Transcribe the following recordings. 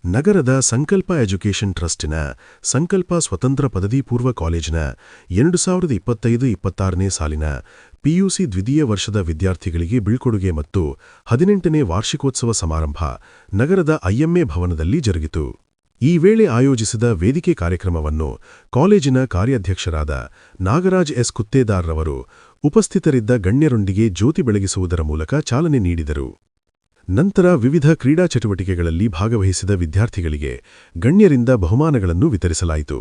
ನಗರದ ಸಂಕಲ್ಪ ಎಜುಕೇಷನ್ ಟ್ರಸ್ಟಿನ ಸಂಕಲ್ಪ ಸ್ವತಂತ್ರ ಪದವಿ ಪೂರ್ವ ಕಾಲೇಜಿನ 2025-26ನೇ ಸಾಲಿನ ಪಿಯುಸಿ ದ್ವಿತೀಯ ವರ್ಷದ ವಿದ್ಯಾರ್ಥಿಗಳಿಗೆ ಬೀಳ್ಕೊಡುಗೆ ಮತ್ತು 18ನೇ ವಾರ್ಷಿಕೋತ್ಸವ ಸಮಾರಂಭ ನಗರದ ಐಎಂಎ ಭವನದಲ್ಲಿ ಜರುಗಿತು. ಈ ವೇಳೆ ಆಯೋಜಿಸಿದ ವೇದಿಕೆ ಕಾರ್ಯಕ್ರಮವನ್ನು ಕಾಲೇಜಿನ ಕಾರ್ಯಾಧ್ಯಕ್ಷರಾದ ನಾಗರಾಜ್ ಎಸ್ ಕುತ್ತೇದಾರ್ರವರು ಉಪಸ್ಥಿತರಿದ್ದ ಗಣ್ಯರೊಂದಿಗೆ ಜ್ಯೋತಿ ಬೆಳಗಿಸುವುದರ ಮೂಲಕ ಚಾಲನೆ ನೀಡಿದರು. ನಂತರ ವಿವಿಧ ಕ್ರೀಡಾ ಚಟುವಟಿಕೆಗಳಲ್ಲಿ ಭಾಗವಹಿಸಿದ ವಿದ್ಯಾರ್ಥಿಗಳಿಗೆ ಗಣ್ಯರಿಂದ ಬಹುಮಾನಗಳನ್ನು ವಿತರಿಸಲಾಯಿತು.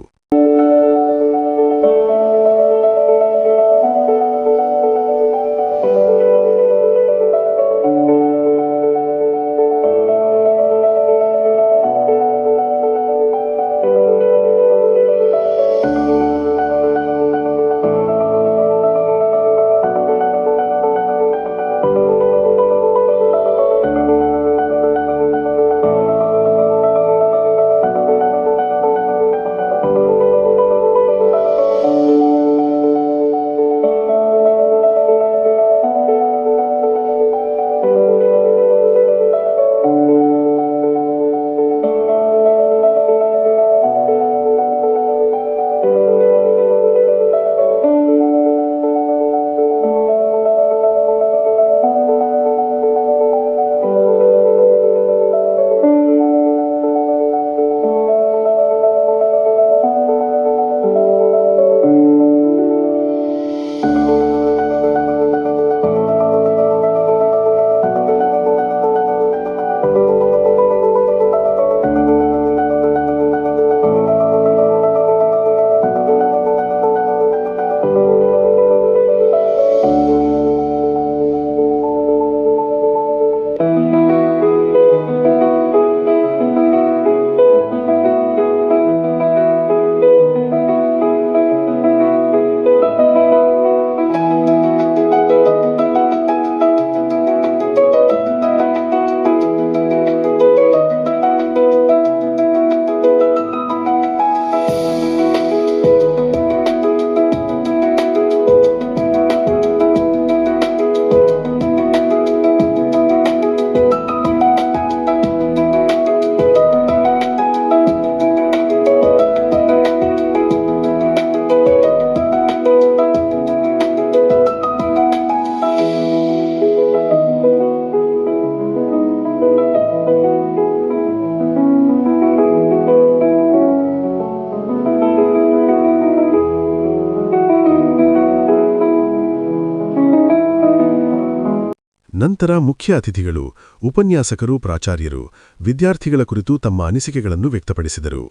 ನಂತರ ಮುಖ್ಯ ಅತಿಥಿಗಳು, ಉಪನ್ಯಾಸಕರು, ಪ್ರಾಚಾರ್ಯರು ವಿದ್ಯಾರ್ಥಿಗಳ ಕುರಿತು ತಮ್ಮ ಅನಿಸಿಕೆಗಳನ್ನು ವ್ಯಕ್ತಪಡಿಸಿದರು.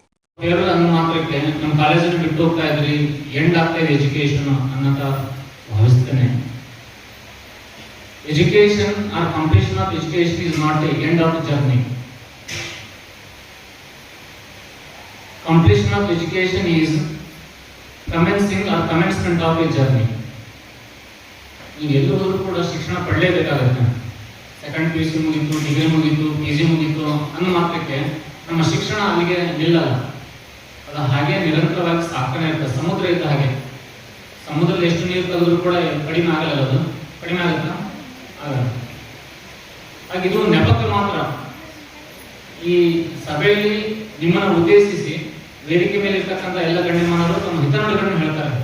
ನಮ್ಮ ಕಾಲೇಜನ್ನು ಬಿಟ್ಟು ಹೋಗ್ತಾ ಇದ್ರಿ, ಎಂಡ್ ಆಗ್ತಾ ಇದೆ ಎಜುಕೇಶನ್ ಅನ್ನೋಂತ ಭಾವಿಸ್ತೇನೆ. Education or completion of education is not the end of the journey. Completion of education is commencing or commencement of a journey. ನೀವು ಎಲ್ಲರೂ ಕೂಡ ಶಿಕ್ಷಣ ಪಡಲೇಬೇಕಾಗುತ್ತೆ. ಸೆಕೆಂಡ್ PUC ಮುಗೀತು, ಡಿಗ್ರಿ ಮುಗೀತು, PG ಮುಗೀತು ಅನ್ನೋ ಮಾತ್ರಕ್ಕೆ ನಮ್ಮ ಶಿಕ್ಷಣ ಅಲ್ಲಿಗೆ ನಿಲ್ಲಲ್ಲ. ಅದು ಹಾಗೆ ನಿರಂತರವಾಗಿ ಸಾಕ್ತಾನೆ ಇರ್ತದೆ. ಸಮುದ್ರ ಇದ್ದ ಹಾಗೆ, ಸಮುದ್ರದಲ್ಲಿ ಎಷ್ಟು ನೀರು ತೆಗೆದ್ರೂ ಕೂಡ ಕಡಿಮೆ ಆಗಲ್ಲ. ಅದು ಕಡಿಮೆ ಆಗುತ್ತಾ? ಆಗಲ್ಲ. ಹಾಗಿದು ನೆಪಕ್ಕೆ ಮಾತ್ರ ಈ ಸಭೆಯಲ್ಲಿ ನಿಮ್ಮನ್ನು ಉದ್ದೇಶಿಸಿ ವೇದಿಕೆ ಮೇಲೆ ಇರ್ತಕ್ಕಂಥ ಎಲ್ಲ ಗಣ್ಯಮಾನವರು ತಮ್ಮ ಹಿತನುಡಿಗಳನ್ನು ಹೇಳ್ತಾರೆ.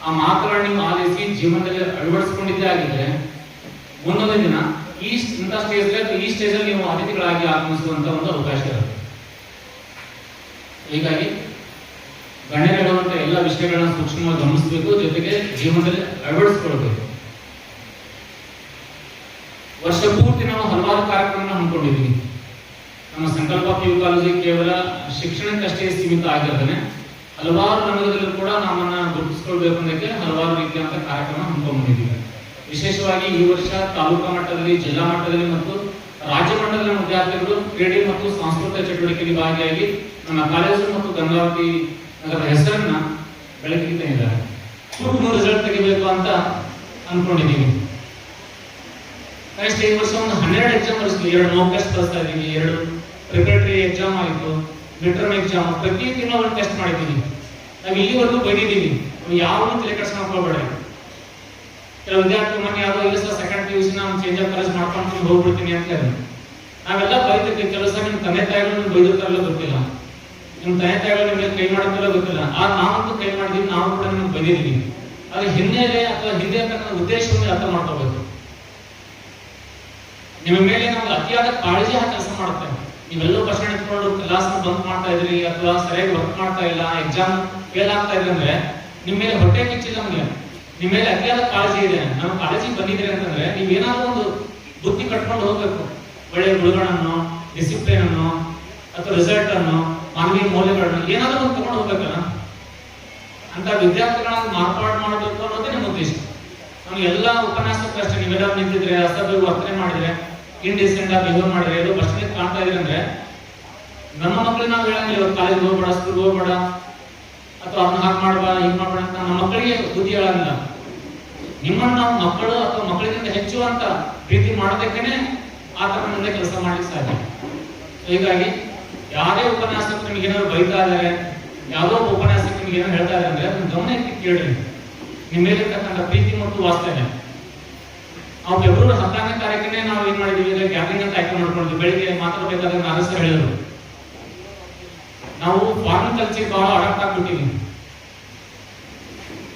ಆ ಮಾತುಗಳನ್ನು ನೀವು ಆಲಿಸಿ ಜೀವನದಲ್ಲಿ ಅಳವಡಿಸಿಕೊಂಡಿದ್ದೇ ಆಗಿದ್ರೆ ಮುಂದೊಂದು ದಿನ ಇಂಥ ಈ ಸ್ಟೇಜಲ್ಲಿ ನೀವು ಅತಿಥಿಗಳಾಗಿ ಆಗಮಿಸುವಂತ ಒಂದು ಅವಕಾಶ ಇರುತ್ತೆ. ಹೀಗಾಗಿ ಗಣ್ಯರು ಹೇಳುವಂತ ಎಲ್ಲ ವಿಷಯಗಳನ್ನ ಸೂಕ್ಷ್ಮವಾಗಿ ಗಮನಿಸಬೇಕು, ಜೊತೆಗೆ ಜೀವನದಲ್ಲಿ ಅಳವಡಿಸಿಕೊಳ್ಬೇಕು. ವರ್ಷ ಪೂರ್ತಿ ನಾವು ಹಲವಾರು ಕಾರ್ಯಕ್ರಮ ಹಮ್ಮಿಕೊಂಡಿದ್ದೀವಿ. ನಮ್ಮ ಸಂಕಲ್ಪ PU ಕಾಲೇಜು ಕೇವಲ ಶಿಕ್ಷಣಕ್ಕಷ್ಟೇ ಸೀಮಿತ ಆಗಿರ್ತದೆ. ಹಲವಾರು ರಂಗದಲ್ಲೂ ಕೂಡ ನಮ್ಮನ್ನ ಗುರುತಿಸಿಕೊಳ್ಬೇಕು ಅನ್ನೋದಕ್ಕೆ ಹಲವಾರು ರೀತಿಯಾದಂತಹ ಕಾರ್ಯಕ್ರಮ ಹಮ್ಮಿಕೊಂಡಿದ್ದೀವಿ. ವಿಶೇಷವಾಗಿ ಈ ವರ್ಷ ತಾಲೂಕಾ ಮಟ್ಟದಲ್ಲಿ, ಜಿಲ್ಲಾ ಮಟ್ಟದಲ್ಲಿ ಮತ್ತು ರಾಜ್ಯ ಮಟ್ಟದಲ್ಲಿ ವಿದ್ಯಾರ್ಥಿಗಳು ಕ್ರೀಡೆ ಮತ್ತು ಸಾಂಸ್ಕೃತಿಕ ಚಟುವಟಿಕೆಯಲ್ಲಿ ಭಾಗಿಯಾಗಿ ನಮ್ಮ ಕಾಲೇಜು ಮತ್ತು ಗಂಗಾವತಿ ನಗರದ ಹೆಸರನ್ನ ಬೆಳಕಿಗೆ ತಂದಿದ್ದಾರೆ. ಉತ್ತಮ ರಿಸಲ್ಟ್ ತೆಗಿಬೇಕು ಅಂತ ಅನ್ಕೊಂಡಿದ್ದೀವಿ. ನೆಕ್ಸ್ಟ್ ಈ ವರ್ಷ ಒಂದು 12 ಎಕ್ಸಾಮ್ ಬರೆಸ್ತೀವಿ. 2 ಮಾಕ್ ಟೆಸ್ಟ್ ಬರೆಸ್ತಾ ಇದ್ದೀವಿ, 2 ಪ್ರಿಪರೇಟರಿ ಎಕ್ಸಾಮ್ ಆಯಿತು, ಮಿಡ್ ಟರ್ಮ್ ಎಕ್ಸಾಮ್, ಪ್ರತಿ ತಿಂಗಳು ಒಂದು ಟೆಸ್ಟ್ ಮಾಡಿದ್ದೀವಿ. ನಾವು ಇಲ್ಲಿವರೆಗೂ ಬೈದಿದ್ದೀವಿ, ಯಾವನ್ನೂ ತಲೆ ಕೆಡಿಸ್ಕೊಂಡ್ಕೋಬೇಡ. ಕೆಲವು ವಿದ್ಯಾರ್ಥಿ ಮೊನ್ನೆ ಯಾವುದೋ ಇಲ್ಲ ಸರ್ ಸೆಕೆಂಡ್ PUC ನಾನು ಚೇಂಜ್ ಆಫ್ ಕಾಲೇಜ್ ಮಾಡ್ಕೊಂಡು ಹೋಗ್ಬಿಡ್ತೀನಿ ಅಂತ ಹೇಳಿ. ನಾವೆಲ್ಲ ಬೈದಿರ್ತೀವಿ. ಕೆಲಸ ನಿಮ್ಮ ತಂದೆ ತಾಯಿಗಳು ನಿಮ್ಗೆ ಬೈದಿರ್ತಾರಲ್ಲ ಗೊತ್ತಿಲ್ಲ, ನಿಮ್ಮ ತಂದೆ ತಾಯಿಗಳು ನಿಮಗೆ ಕೈ ಮಾಡಿರ್ತಾರಲ್ಲ ಗೊತ್ತಿಲ್ಲ. ನಾವಂತೂ ಕೈ ಮಾಡಿದೀವಿ, ನಾವು ಕೂಡ ನಿಮ್ಗೆ ಬೈದಿದ್ದೀವಿ. ಅದ್ರ ಹಿನ್ನೆಲೆ ಅಥವಾ ಹಿಂದೆ ಅಂತ ಉದ್ದೇಶವನ್ನು ಅರ್ಥ ಮಾಡ್ಕೋಬೇಕು. ನಿಮ್ಮ ಮೇಲೆ ನಮ್ಗೆ ಅತಿಯಾದ ಕಾಳಜಿ ಆ ಕೆಲಸ ಮಾಡುತ್ತೆ. ನೀವೆಲ್ಲೋ ಕಷ್ಟ ಇಟ್ಕೊಂಡು ಕ್ಲಾಸ್ ಬಂಕ್ ಮಾಡ್ತಾ ಇದ್ರಿ ಅಥವಾ ಸರಿಯಾಗಿ ವರ್ಕ್ ಮಾಡ್ತಾ ಇಲ್ಲ, ಎಕ್ಸಾಮ್ ಫೇಲ್ ಆಗ್ತಾ ಇದ್ರೆ ಅಂದ್ರೆ ನಿಮ್ಮ ಮೇಲೆ ಹೊಟ್ಟೆ ಕಿಚ್ಚಿಲ್ಲ. ನಮ್ಗೆ ನಿಮ್ಮ ಮೇಲೆ ಅತಿಯಾದ ಕಾಳಜಿ ಇದೆ. ನಮ್ಮ ಕಾಳಜಿ ಬಂದಿದ್ರೆ ಅಂತಂದ್ರೆ ನೀವೇನಾದ್ರೂ ಒಂದು ಬುದ್ಧಿ ಕಟ್ಕೊಂಡು ಹೋಗ್ಬೇಕು. ಒಳ್ಳೆಯ ಗುಣಗಳನ್ನು, ಡಿಸಿಪ್ಲಿನ್ ಅನ್ನು ಅಥವಾ ರಿಸಲ್ಟ್ ಅನ್ನು, ಮಾನವೀಯ ಮೌಲ್ಯಗಳನ್ನು ಏನಾದ್ರೂ ಒಂದು ತಗೊಂಡು ಹೋಗ್ಬೇಕಲ್ಲ. ಅಂತ ವಿದ್ಯಾರ್ಥಿಗಳನ್ನ ಮಾರ್ಪಾಡು ಮಾಡಬೇಕು ಅನ್ನೋದೇ ನಮ್ಮ ಉದ್ದೇಶ. ನಾವು ಎಲ್ಲ ಉಪನ್ಯಾಸಕ್ಕೂ ಅಷ್ಟೇ, ನೀವೆಲ್ಲ ನಿಂತಿದ್ರೆ, ಅಸಭ್ಯ ವರ್ತನೆ ಮಾಡಿದ್ರೆ, ಇಂಡಿಸೆಂಟ್ ಆಗಿ ಬಿಹೇವ್ ಮಾಡಿದ್ರೆ, ಇದು ಬಸ್ನಲ್ಲಿ ಕಾಣ್ತಾ ಇದ್ರೆ ಅಂದ್ರೆ ನಮ್ಮ ಮಕ್ಕಳಿಗೆ ನಾವು ಹೇಳಂಗಿಲ್ಲ ಕಾಲೇಜ್ ಹೋಗ್ಬೇಡ, ಸ್ಕೂಲ್ ಹೋಗ್ಬೇಡ, ಅಥವಾ ಅದನ್ನ ಹಾಗೆ ಮಾಡ್ಬೇಡ, ಹೀಗೆ ಮಾಡ್ಬೇಡ ಅಂತ ನಮ್ಮ ಮಕ್ಕಳಿಗೆ ಬುದ್ಧಿ ಹೇಳಂಗಿಲ್ಲ. ನಿಮ್ಮನ್ನು ನಾವು ಮಕ್ಕಳು ಅಥವಾ ಮಕ್ಕಳಿಗಿಂತ ಹೆಚ್ಚು ಅಂತ ಪ್ರೀತಿ ಮಾಡೋದಕ್ಕೇನೆ ಆ ತರ ಮುಂದೆ ಕೆಲಸ ಮಾಡ್ಲಿಕ್ಕೆ ಸಾಧ್ಯ. ಹೀಗಾಗಿ ಯಾರೇ ಉಪನ್ಯಾಸಕ್ಕೆ ನಿಮ್ಗೆ ಏನಾದ್ರು ಬೈತಾ ಇದ್ದಾರೆ, ಯಾವುದೋ ಉಪನ್ಯಾಸಕ್ಕೆ ನಿಮ್ಗೆ ಏನೋ ಹೇಳ್ತಾ ಇದ್ದಾರೆ ಅಂದ್ರೆ ಅದನ್ನ ಗಮನ ಇಟ್ಟು ಕೇಳ್ರಿ. ನಿಮ್ಮ ಮೇಲಿರ್ತಕ್ಕಂಥ ಪ್ರೀತಿ ಮತ್ತು ವಾಸ್ತವ್ಯ. ನಾವು ಫೆಬ್ರವರಿ 14ನೇ ತಾರೀಕಿನೇ ನಾವು ಏನ್ ಮಾಡಿದೀವಿ, ಗ್ಯಾದರಿಂಗ್ ಅಂತ ಆಯ್ಕೆ ಮಾಡ್ಕೊಂಡಿದ್ವಿ. ಬೆಳಿಗ್ಗೆ ಮಾತಾಡಬೇಕಾದ್ರೆ ನಾರಸರು ಹೇಳಿದ್ರು, ನಾವು ಫಾರಿನ್ ಕಲ್ಚರ್ ಬಹಳ ಅಡಾಪ್ಟ್ ಆಗ್ಬಿಟ್ಟಿವಿ.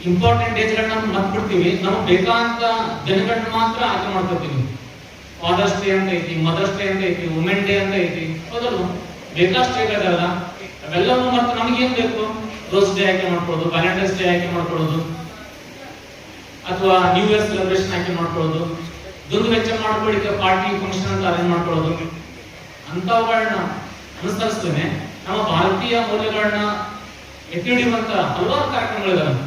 ಇಂಪಾರ್ಟೆಂಟ್ ಡೇಸ್ಗಳನ್ನ ಮರ್ತ್ಬಿಡ್ತೀವಿ. ನಮ್ಗೆ ಬೇಕಾದಂತ ದಿನಗಳನ್ನ ಮಾತ್ರ ಆಯ್ಕೆ ಮಾಡ್ಕೊತೀವಿ. ಫಾದರ್ಸ್ ಡೇ ಅಂತ ಐತಿ, ಮದರ್ಸ್ ಡೇ ಅಂತ ಐತಿ, ವುಮೆನ್ ಡೇ ಅಂತ ಐತಿ, ಹೌದಲ್ಲ, ಬೇಕಾಷ್ಟು ಡೇಗಳಲ್ಲ. ಅವೆಲ್ಲವೂ ಮತ್ತೆ ನಮಗೇನ್ ಬೇಕು, ರೋಸ್ ಡೇ ಆಯ್ಕೆ ಮಾಡ್ಕೊಳ್ಳೋದು, ವ್ಯಾಲೆಂಟೈನ್ಸ್ ಡೇ ಆಯ್ಕೆ ಮಾಡ್ಕೊಳ್ಳೋದು, ಅಥವಾ ನ್ಯೂ ಇಯರ್ ಸೆಲೆಬ್ರೇಷನ್ ಆಯ್ಕೆ ಮಾಡ್ಕೊಳ್ಳೋದು, ದುಂದು ವೆಚ್ಚ ಮಾಡ್ಕೊಳ್ಳಿಕ್ಕೆ ಪಾರ್ಟಿ ಫಂಕ್ಷನ್ ಅಂತ ಅರೇಂಜ್ ಮಾಡ್ಕೊಳ್ಳೋದು. ಅಂತವುಗಳನ್ನ ಅನುಸರಿಸ್ತೇನೆ ನಮ್ಮ ಭಾರತೀಯ ಮೌಲ್ಯಗಳನ್ನ ಎತ್ತಿ ಹಿಡಿಯುವಂತ ಹಲವಾರು ಕಾರ್ಯಕ್ರಮಗಳಿದಾವೆ.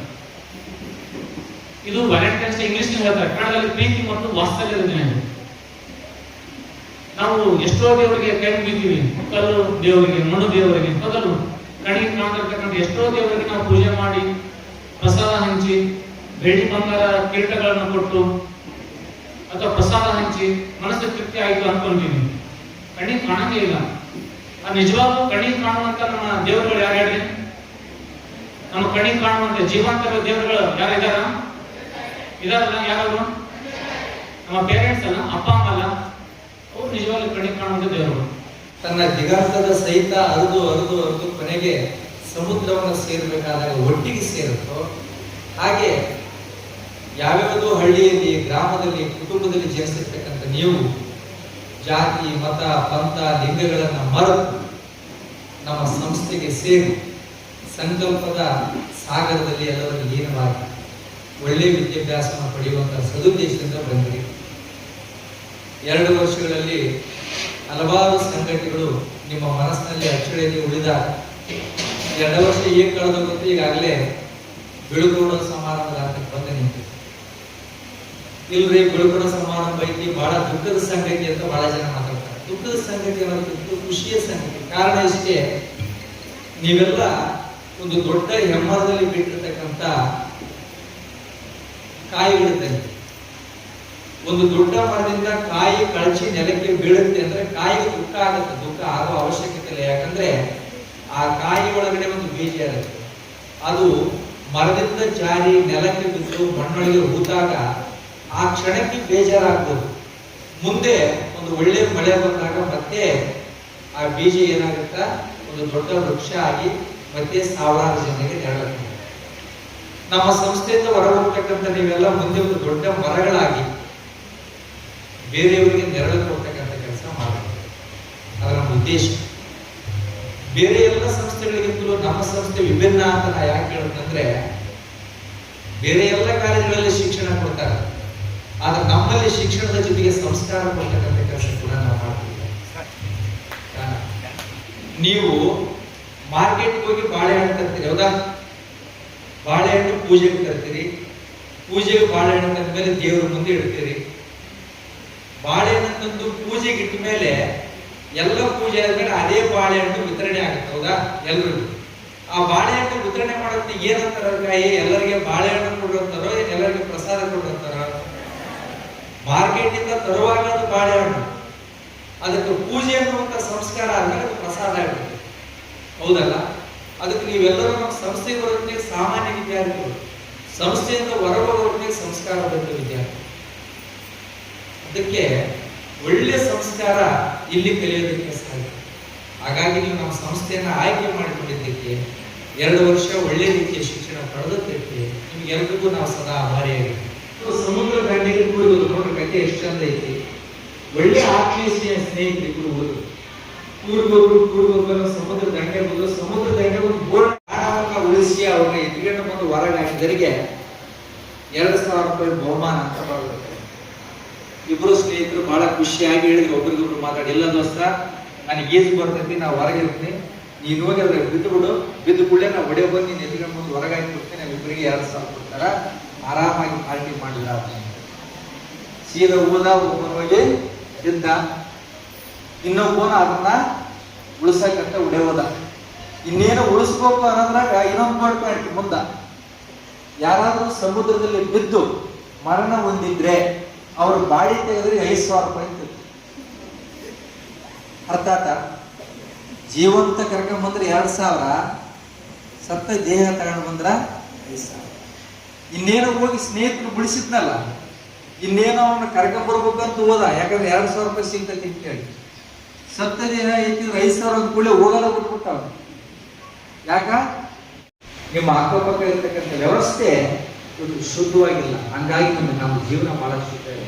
ಇದು ವ್ಯಾಲೆಂಟೈನ್ಸ್ ಡೇ ಇಂಗ್ಲಿಷ್ ಹೇಳ್ತಾರೆ, ಕನ್ನಡದಲ್ಲಿ ಪ್ರೀತಿ ಮತ್ತು ವಾತ್ಸಲ್ಯದ ದಿನ. ನಾವು ಎಷ್ಟೋ ದೇವರಿಗೆ ಕೈ ಮುಗಿತೀವಿ, ಕಲ್ಲು ದೇವರಿಗೆ, ಮಣ್ಣು ದೇವರಿಗೆ, ಮೊದಲು ಕಣಿಗೆ ಕಾಣಿರ್ತಕ್ಕಂಥ ಎಷ್ಟೋ ದೇವರಿಗೆ ನಾವು ಪೂಜೆ ಮಾಡಿ, ಪ್ರಸಾದ ಹಂಚಿ, ಬೆಳ್ಳಿ ಬಂಗಾರ ಕಿರೀಟಗಳನ್ನು ಕೊಟ್ಟು ಅಥವಾ ಪ್ರಸಾದ ಹಂಚಿ ಮನಸ್ಸು ತೃಪ್ತಿ ಆಯ್ತು ಅನ್ಕೊಂತೀವಿ. ಕಣಿಗೆ ಕಾಣಂಗೇ ಇಲ್ಲ. ಆ ನಿಜವಾಗ್ಲೂ ಕಣಿಗೆ ಕಾಣುವಂತ ನಮ್ಮ ದೇವರುಗಳು ಯಾರು ಹೇಳ್ರಿ? ನಮ್ಮ ಕಣಿಗೆ ಕಾಣುವಂತ ಜೀವಂತ ದೇವರುಗಳು ಯಾರಿದಾರ? ಇದಾರಲ್ಲ, ಯಾರು? ನಮ್ಮ ಪೇರೆಂಟ್ಸ್ ಅಲ್ಲ, ಅಪ್ಪ ಅಮ್ಮ ಅಲ್ಲ, ಅವ್ರು ನಿಜವಾಗ್ಲೂ ಕಣಿಗೆ ಕಾಣುವಂತ ದೇವರುಗಳು. ತನ್ನ ದಿಗಂತದ ಸಹಿತ ಅರಿದು ಅರಿದು ಅರಿದು ಕೊನೆಗೆ ಸಮುದ್ರವನ್ನು ಸೇರಬೇಕಾದಾಗ ಒಟ್ಟಿಗೆ ಸೇರುತ್ತೋ ಹಾಗೆ ಯಾವ್ಯಾವುದೋ ಹಳ್ಳಿಯಲ್ಲಿ, ಗ್ರಾಮದಲ್ಲಿ, ಕುಟುಂಬದಲ್ಲಿ ಜನಿಸಿರ್ತಕ್ಕಂಥ ನೀವು ಜಾತಿ, ಮತ, ಪಂಥ, ಲಿಂಗಗಳನ್ನು ಮರೆತು ನಮ್ಮ ಸಂಸ್ಥೆಗೆ ಸೇರಿ ಸಂಕಲ್ಪದ ಸಾಗರದಲ್ಲಿ ಎಲ್ಲರೂ ಲೀನವಾಗಿ ಒಳ್ಳೆಯ ವಿದ್ಯಾಭ್ಯಾಸವನ್ನು ಪಡೆಯುವಂತಹ ಸದುದ್ದೇಶದಿಂದ ಬಂದಿರಿ. 2 ವರ್ಷಗಳಲ್ಲಿ ಹಲವಾರು ಸಂಗತಿಗಳು ನಿಮ್ಮ ಮನಸ್ಸಿನಲ್ಲಿ ಅಚ್ಚಳಿಯಲ್ಲಿ ಉಳಿದಾಗ 2 ವರ್ಷ ಹೇಗೆ ಕಳೆದ ಗೊತ್ತು, ಈಗಾಗಲೇ ಬೀಳ್ಕೊಡೋ ಸಮಾರಂಭದ ಹಂತಕ್ಕೆ ಬಂದು ನಿಂತಿದೆ. ಇಲ್ರಿ, ಬೀಳ್ಕೊಡೋ ಸಮಾರಂಭ ಐತಿ, ಬಹಳ ದುಃಖದ ಸಂಗತಿ ಅಂತ ಬಹಳ ಜನ ಮಾತಾಡ್ತಾರೆ. ದುಃಖದ ಸಂಗತಿ ಅನ್ನೋದಕ್ಕಿಂತ ಖುಷಿಯ ಸಂಗತಿ. ಕಾರಣ ಇಷ್ಟೇ, ನೀವೆಲ್ಲ ಒಂದು ದೊಡ್ಡ ಹೆಮ್ಮರದಲ್ಲಿ ಬಿಟ್ಟಿರ್ತಕ್ಕಂಥ ಕಾಯಿಗಳಿದ್ದಂತೆ. ಒಂದು ದೊಡ್ಡ ಮರದಿಂದ ಕಾಯಿ ಕಳಚಿ ನೆಲಕ್ಕೆ ಬೀಳುತ್ತೆ ಅಂದ್ರೆ ಕಾಯಿಗೆ ದುಃಖ ಆಗುತ್ತೆ. ದುಃಖ ಆಗೋ ಅವಶ್ಯಕತೆ ಇಲ್ಲ, ಯಾಕಂದ್ರೆ ಆ ಕಾಯಿ ಒಳಗಡೆ ಒಂದು ಬೀಜ ಇರುತ್ತೆ. ಅದು ಮರದಿಂದ ಜಾರಿ ನೆಲಕ್ಕೆ ಬಿದ್ದು ಮಣ್ಣೊಳಗೆ ಹೂತಾಗ ಆ ಕ್ಷಣಕ್ಕೆ ಬೇಜಾರಾಗ್ಬೋದು. ಮುಂದೆ ಒಂದು ಒಳ್ಳೆ ಮಳೆ ಬಂದಾಗ ಮತ್ತೆ ಆ ಬೀಜ ಏನಾಗುತ್ತ, ಒಂದು ದೊಡ್ಡ ವೃಕ್ಷ ಆಗಿ ಮತ್ತೆ ಸಾವಿರಾರು ಜನರಿಗೆ ನೆರಳಾಗ್ತದೆ. ನಮ್ಮ ಸಂಸ್ಥೆಯಿಂದ ಹೊರಹೋಗ್ತಕ್ಕಂಥ ನೀವೆಲ್ಲ ಮುಂದೆ ಒಂದು ದೊಡ್ಡ ಮರಗಳಾಗಿ ಬೇರೆಯವರಿಗೆ ನೆರಳು ಕೊಡ್ತಕ್ಕಂಥ ಕೆಲಸ ಮಾಡಬೇಕು. ಅದರ ನಮ್ಮ ಉದ್ದೇಶ. ಬೇರೆ ಎಲ್ಲ ಸಂಸ್ಥೆಗಳಿಗಿಂತಲೂ ನಮ್ಮ ಸಂಸ್ಥೆ ವಿಭಿನ್ನ ಅಂತ ನಾ ಯಾಕೆ ಹೇಳುತ್ತಂದ್ರೆ, ಬೇರೆ ಎಲ್ಲ ಕಾಲೇಜುಗಳಲ್ಲಿ ಶಿಕ್ಷಣ ಕೊಡ್ತಾರೆ, ಆದ್ರೆ ನಮ್ಮಲ್ಲಿ ಶಿಕ್ಷಣದ ಜೊತೆಗೆ ಸಂಸ್ಕಾರ ಕೊಡ್ತಕ್ಕಂಥ ಕೆಲಸ ಕೂಡ ನಾವು ಮಾಡ್ತೀವಿ. ನೀವು ಮಾರ್ಕೆಟ್ಗೆ ಹೋಗಿ ಬಾಳೆಹಣ್ಣು ತರ್ತೀರಿ, ಹೌದಾ? ಬಾಳೆಹಣ್ಣು ಪೂಜೆಗೆ ತರ್ತೀರಿ, ಪೂಜೆಗೆ ಬಾಳೆಹಣ್ಣು ತಂದ ಮೇಲೆ ದೇವರ ಮುಂದೆ ಇಡ್ತೀರಿ. ಬಾಳೆಹಣ್ಣು ತಂದು ಪೂಜೆಗೆ ಇಟ್ಟ ಮೇಲೆ ಎಲ್ಲ ಪೂಜೆ ಆದ್ಮೇಲೆ ಅದೇ ಬಾಳೆಹಣ್ಣು ವಿತರಣೆ ಆಗುತ್ತೆ, ಹೌದಾ? ಎಲ್ರಿಗೂ ಆ ಬಾಳೆಹಣ್ಣು ವಿತರಣೆ ಮಾಡೋದಕ್ಕೆ ಏನಂತಾರ? ಎಲ್ಲರಿಗೆ ಬಾಳೆಹಣ್ಣು ಕೊಡುವಂತಾರೋ, ಎಲ್ಲರಿಗೆ ಪ್ರಸಾದ ಕೊಡುವಂತಾರ? ಮಾರ್ಕೆಟ್ ಇಂದ ತರುವಾಗ ಅದು ಬಾಳೆಹಣ್ಣು, ಅದಕ್ಕೆ ಪೂಜೆ ಅನ್ನುವಂತ ಸಂಸ್ಕಾರ ಆದ್ಮೇಲೆ ಅದು ಪ್ರಸಾದ ಆಗುತ್ತೆ, ಹೌದಲ್ಲ? ಅದಕ್ಕೆ ನೀವೆಲ್ಲರೂ ನಮ್ಮ ಸಂಸ್ಥೆಗೆ ಬರೋದಕ್ಕೆ ಸಾಮಾನ್ಯ ವಿದ್ಯಾರ್ಥಿಗಳು, ಸಂಸ್ಥೆಯಿಂದ ಹೊರಬರೋದಕ್ಕೆ ಸಂಸ್ಕಾರ ಬಂದ ವಿದ್ಯಾರ್ಥಿ. ಅದಕ್ಕೆ ಒಳ್ಳೆ ಸಂಸ್ಕಾರ ಇಲ್ಲಿ ಕಲಿಯೋದಕ್ಕೆ ಸಾಧ್ಯ. ಹಾಗಾಗಿ ನೀವು ನಮ್ಮ ಸಂಸ್ಥೆಯನ್ನು ಆಯ್ಕೆ ಮಾಡಿಕೊಂಡಿದ್ದಕ್ಕೆ, 2 ವರ್ಷ ಒಳ್ಳೆ ರೀತಿಯ ಶಿಕ್ಷಣ ಪಡೆದದ್ದಕ್ಕೆ ನಿಮ್ಗೆಲ್ರಿಗೂ ನಾವು ಸದಾ ಆಭಾರಿಯಾಗಿದ್ದೀವಿ. ಸಮುದ್ರ ದಂಡೆಗೆ ಕೂಡುವುದು ನೋಡ್ರಿ, ಕಥೆ ಎಷ್ಟು ಚಂದ ಐತಿ. ಒಳ್ಳೆ ಆತ್ಮೀಯ ಸ್ನೇಹಿತರು ಕೂಡುವುದು, ಕೂಡುವವರು ಸಮುದ್ರ ದಂಡೆ ಬಂದು ಸಮುದ್ರ ದಂಡೆ ಒಂದು ಬೋರ್ಡ್ ಉಳಿಸಿ ಅವ್ರನ್ನ ಎದುರುಗಡೆ ಬಂದು ಹೊರಗೆ ಹಾಕಿದರಿಗೆ 2,000 ರೂಪಾಯಿ ಬಹುಮಾನ ಅಂತ ಬರುತ್ತೆ. ಇಬ್ಬರು ಸ್ನೇಹಿತರು ಬಹಳ ಖುಷಿಯಾಗಿ ಹೇಳಿದ್ರು, ಒಬ್ರಿಗೊಬ್ರು ಮಾತಾಡಿ, ಇಲ್ಲ ದೋಸ್ತ ನನಗೆ ಈಜು ಬರ್ತೈತಿ, ನಾವು ಹೊರಗಿರ್ತೀನಿ, ನೀನು ಹೋಗಿ ಅದ್ರ ಬಿದ್ದು ಬಿಡು, ಬಿದ್ದು ಕೂಡಲೇ ನಾವು ಹೊಡೆ ಬಂದು ನೀನು ಎದುರುಗಡೆ ಬಂದು ಹೊರಗೆ ಹಾಕಿ ಕೊಡ್ತೀನಿ, ನಾವು ಇಬ್ಬರಿಗೆ 2,000 ಕೊಡ್ತಾರ, ಆರಾಮಾಗಿ ಪಾರ್ಟಿ ಮಾಡಿದ್ರ. ಸೀದಾ ಹೋದ, ಒಬ್ಬನ ಹೋಗಿ ಬಿದ್ದ, ಇನ್ನೊಬ್ಬನ ಅದನ್ನ ಉಳಿಸಕಂತ ಹೊಡೆಯೋದ. ಇನ್ನೇನು ಉಳಿಸ್ಬೇಕು ಅನ್ನೋದ್ರಾಗ ಇನ್ನೊಂದು ಬೋರ್ಡ್ ಪಾರ್ಟಿ ಮುಂದ ಯಾರಾದ್ರೂ ಸಮುದ್ರದಲ್ಲಿ ಬಿದ್ದು ಮರಣ ಹೊಂದಿದ್ರೆ ಅವ್ರ ಬಾಡಿ ತೆಗೆದ್ರೆ 5,000 ರೂಪಾಯಿ ಅಂತ. ಅರ್ಥಾತ ಜೀವಂತ ಕರ್ಕೊಂಡ್ ಬಂದ್ರೆ 2,000, ಸತ್ತ ದೇಹ ತಗೊಂಡು ಬಂದ್ರ 5,000. ಇನ್ನೇನು ಹೋಗಿ ಸ್ನೇಹಿತರು ಬಿಡಿಸಿದ್ನಲ್ಲ, ಇನ್ನೇನು ಅವನ್ನ ಕರ್ಕೊಂಡ್ ಬರ್ಬೇಕಂತ ಹೋದ, ಯಾಕಂದ್ರೆ 2,000 ರೂಪಾಯಿ ಸಿಗ್ತೈತಿ ಅಂತ ಹೇಳಿ. ಸತ್ತ ದೇಹ ಎತ್ತಿದ್ರೆ 5,000 ಅಂದ ಕೂಡಲೇ ಹೋಗಲ್ಲ ಬಿಟ್ಬಿಟ್ಟ ಅವನು. ಯಾಕ? ನಿಮ್ಮ ಅಕ್ಕಪಕ್ಕ ಇರ್ತಕ್ಕಂಥ ವ್ಯವಸ್ಥೆ ಇದು ಶುದ್ಧವಾಗಿಲ್ಲ. ಹಂಗಾಗಿ ನಮ್ಮ ಜೀವನ ಬಹಳ ಶುದ್ಧ ಇದೆ.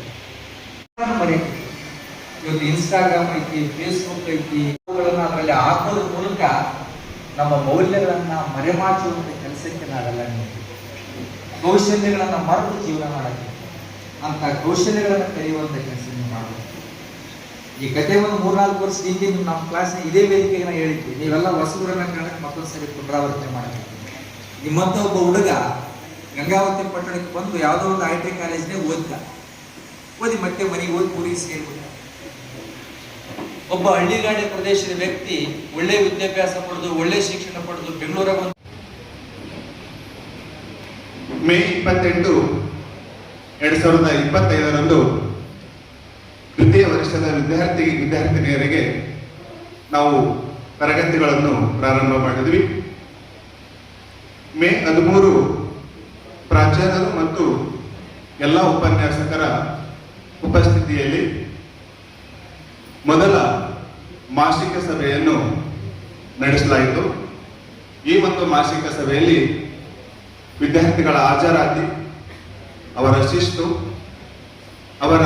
ಇವತ್ತು ಇನ್ಸ್ಟಾಗ್ರಾಮ್ ಐತಿ, ಫೇಸ್ಬುಕ್ ಐತಿ, ಅವುಗಳನ್ನ ಅದರಲ್ಲಿ ಹಾಕೋದ್ರ ಮೂಲಕ ನಮ್ಮ ಮೌಲ್ಯಗಳನ್ನ ಮರೆಮಾಚುವಂತ ಕೆಲಸಕ್ಕೆ ನಾವೆಲ್ಲ ಕೌಶಲ್ಯಗಳನ್ನ ಮರೆತು ಜೀವನ ಮಾಡಕ್ಕೆ, ಅಂತ ಕೌಶಲ್ಯಗಳನ್ನ ಕಲಿಯುವಂತ ಕೆಲಸ ಮಾಡಬೇಕು. ಈ ಕತೆ ಒಂದು 3-4 ವರ್ಷ ಹಿಂದೆ ನಮ್ಮ ಕ್ಲಾಸ್ನ ಇದೇ ವೇದಿಕೆಗೆ ನಾವು ಹೇಳಿದ್ವಿ, ನೀವೆಲ್ಲ ಹೊಸಬರನ್ನ ಕಾಣಕ್ಕೆ ಮತ್ತೊಂದ್ಸರಿ ಪುನರಾವರ್ತನೆ ಮಾಡಬೇಕು. ನಿಮ್ಮಂತ ಒಬ್ಬ ಹುಡುಗ ಗಂಗಾವತಿ ಪಟ್ಟಣಕ್ಕೆ ಬಂದು ಯಾವುದೋ ಒಂದು IIT ಕಾಲೇಜ್ನೇ ಓದಿ ಮತ್ತೆ ಮನೆಗೆ ಓದಿ ಊರಿಗೆ ಸೇರ್ಬಿಟ್ಟ. ಒಬ್ಬ ಹಳ್ಳಿಗಾಡಿ ಪ್ರದೇಶದ ವ್ಯಕ್ತಿ ಒಳ್ಳೆ ವಿದ್ಯಾಭ್ಯಾಸ ಪಡೆದು ಒಳ್ಳೆ ಶಿಕ್ಷಣ ಪಡೆದು ಬೆಂಗಳೂರಾಗ ಬಂದು ಮೇ 28, 2025 ದ್ವಿತೀಯ ವರ್ಷದ ವಿದ್ಯಾರ್ಥಿನಿಯರಿಗೆ ನಾವು ತರಗತಿಗಳನ್ನು ಪ್ರಾರಂಭ ಮಾಡಿದ್ವಿ. ಮೇ 13 ಪ್ರಾಚಾರ್ಯರು ಮತ್ತು ಎಲ್ಲ ಉಪನ್ಯಾಸಕರ ಉಪಸ್ಥಿತಿಯಲ್ಲಿ ಮೊದಲ ಮಾಸಿಕ ಸಭೆಯನ್ನು ನಡೆಸಲಾಯಿತು. ಈ ಒಂದು ಮಾಸಿಕ ಸಭೆಯಲ್ಲಿ ವಿದ್ಯಾರ್ಥಿಗಳ ಹಾಜರಾತಿ, ಅವರ ಶಿಸ್ತು, ಅವರ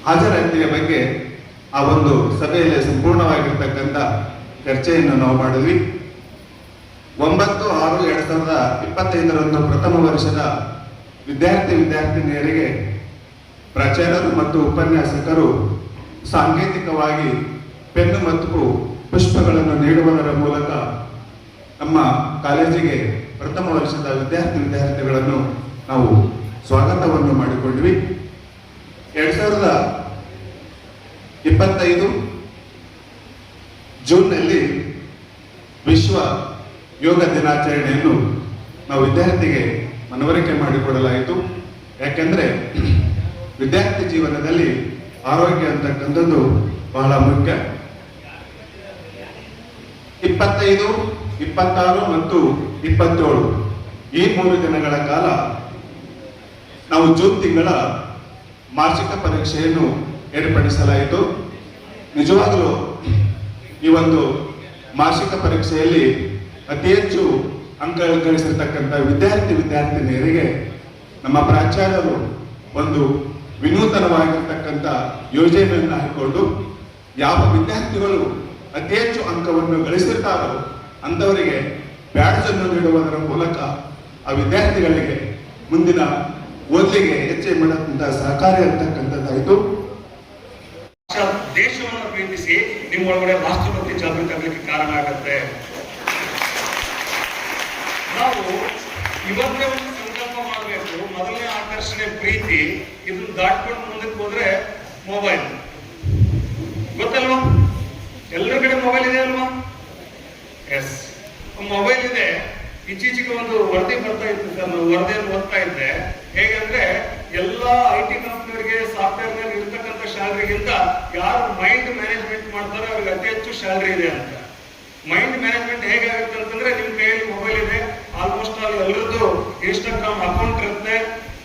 ಹಾಜರಾತಿಯ ಬಗ್ಗೆ ಆ ಒಂದು ಸಭೆಯಲ್ಲಿ ಸಂಪೂರ್ಣವಾಗಿರ್ತಕ್ಕಂಥ ಚರ್ಚೆಯನ್ನು ನಾವು ಮಾಡಿದ್ವಿ. 9/6/2025 ಪ್ರಥಮ ವರ್ಷದ ವಿದ್ಯಾರ್ಥಿನಿಯರಿಗೆ ಪ್ರಾಚಾರ್ಯರು ಮತ್ತು ಉಪನ್ಯಾಸಕರು ಸಾಂಕೇತಿಕವಾಗಿ ಪೆನ್ನು ಮತ್ತು ಪುಷ್ಪಗಳನ್ನು ನೀಡುವುದರ ಮೂಲಕ ನಮ್ಮ ಕಾಲೇಜಿಗೆ ಪ್ರಥಮ ವರ್ಷದ ವಿದ್ಯಾರ್ಥಿಗಳನ್ನು ನಾವು ಸ್ವಾಗತವನ್ನು ಮಾಡಿಕೊಂಡ್ವಿ. 2025 ಜೂನ್ನಲ್ಲಿ ವಿಶ್ವ ಯೋಗ ದಿನಾಚರಣೆಯನ್ನು ನಾವು ವಿದ್ಯಾರ್ಥಿಗೆ ಮನವರಿಕೆ ಮಾಡಿಕೊಡಲಾಯಿತು. ಯಾಕೆಂದ್ರೆ ವಿದ್ಯಾರ್ಥಿ ಜೀವನದಲ್ಲಿ ಆರೋಗ್ಯ ಅಂತಕ್ಕಂಥದ್ದು ಬಹಳ ಮುಖ್ಯ. 25, 26 ಮತ್ತು 27 ಈ 3 ದಿನಗಳ ಕಾಲ ನಾವು ಜೂನ್ ತಿಂಗಳ ಮಾಸಿಕ ಪರೀಕ್ಷೆಯನ್ನು ಏರ್ಪಡಿಸಲಾಯಿತು. ನಿಜವಾಗಲೂ ಈ ಒಂದು ಮಾಸಿಕ ಪರೀಕ್ಷೆಯಲ್ಲಿ ಅತಿ ಹೆಚ್ಚು ಅಂಕ ಗಳಿಸಿರ್ತಕ್ಕಂಥ ವಿದ್ಯಾರ್ಥಿನಿಯರಿಗೆ ನಮ್ಮ ಪ್ರಾಚಾರ್ಯರು ಒಂದು ವಿನೂತನವಾಗಿರ್ತಕ್ಕಂಥ ಯೋಜನೆಯನ್ನು ಹಾಕಿಕೊಂಡು ಯಾವ ವಿದ್ಯಾರ್ಥಿಗಳು ಅತಿ ಹೆಚ್ಚು ಅಂಕವನ್ನು ಗಳಿಸಿರ್ತಾರೋ ಅಂಥವರಿಗೆ ಬ್ಯಾಡ್ಜ್ ಅನ್ನು ನೀಡುವುದರ ಮೂಲಕ ಆ ವಿದ್ಯಾರ್ಥಿಗಳಿಗೆ ಮುಂದಿನ ಓದಿಗೆ ಹೆಚ್ಚು ಮಾಡತಕ್ಕಂಥ ಸಹಕಾರಿ ಅಂತಕ್ಕಂಥದ್ದಾಯಿತು. ದೇಶವನ್ನು ಪ್ರೀತಿಸಿ ನಿಮ್ಮೊಳಗಡೆ ರಾಷ್ಟ್ರಭಕ್ತಿ ಜಾಗೃತಿ ಆಗಲಿಕ್ಕೆ ಕಾರಣ ಆಗುತ್ತೆ. ನಾವು ಇವತ್ತೇ ಒಂದು ಸಂಕಲ್ಪ ಮಾಡಬೇಕು. ಮೊದಲನೇ ಆಕರ್ಷಣೆ ಪ್ರೀತಿ, ಇದನ್ನ ದಾಟ್ಕೊಂಡು ಮುಂದಕ್ಕೆ ಹೋದ್ರೆ ಮೊಬೈಲ್. ಗೊತ್ತಲ್ವಾ? ಎಲ್ಲರ ಕಡೆ ಮೊಬೈಲ್ ಇದೆ ಅಲ್ವಾ? ಎಸ್, ಮೊಬೈಲ್ ಇದೆ. ಇತ್ತೀಚೆಗೆ ಒಂದು ವರದಿ ಬರ್ತಾ ಇತ್ತು ಸರ್, ನಾವು ವರದಿಯನ್ನು ಓದ್ತಾ ಇದ್ದೆ. ಹೇಗಂದ್ರೆ ಎಲ್ಲ IT ಕಂಪ್ನಿಯವರಿಗೆ ಸಾಫ್ಟ್ವೇರ್ ನಲ್ಲಿ ಇರ್ತಕ್ಕಂಥ ಸ್ಯಾಲರಿಗಿಂತ ಯಾರು ಮೈಂಡ್ ಮ್ಯಾನೇಜ್ಮೆಂಟ್ ಮಾಡ್ತಾರೆ ಅವ್ರಿಗೆ ಅತಿ ಹೆಚ್ಚು ಸ್ಯಾಲರಿ ಇದೆ ಅಂತ. ಮೈಂಡ್ ಮ್ಯಾನೇಜ್ಮೆಂಟ್ ಹೇಗಾಗುತ್ತೆ ಅಂತಂದ್ರೆ ನಿಮ್ ಕೈಯಲ್ಲಿ ಮೊಬೈಲ್ ಇದೆ, ಆಲ್ಮೋಸ್ಟ್ ಆಲ್ ಎಲ್ಲರದ್ದು ಇನ್ಸ್ಟಾಗ್ರಾಮ್ ಅಕೌಂಟ್ ಇರುತ್ತೆ.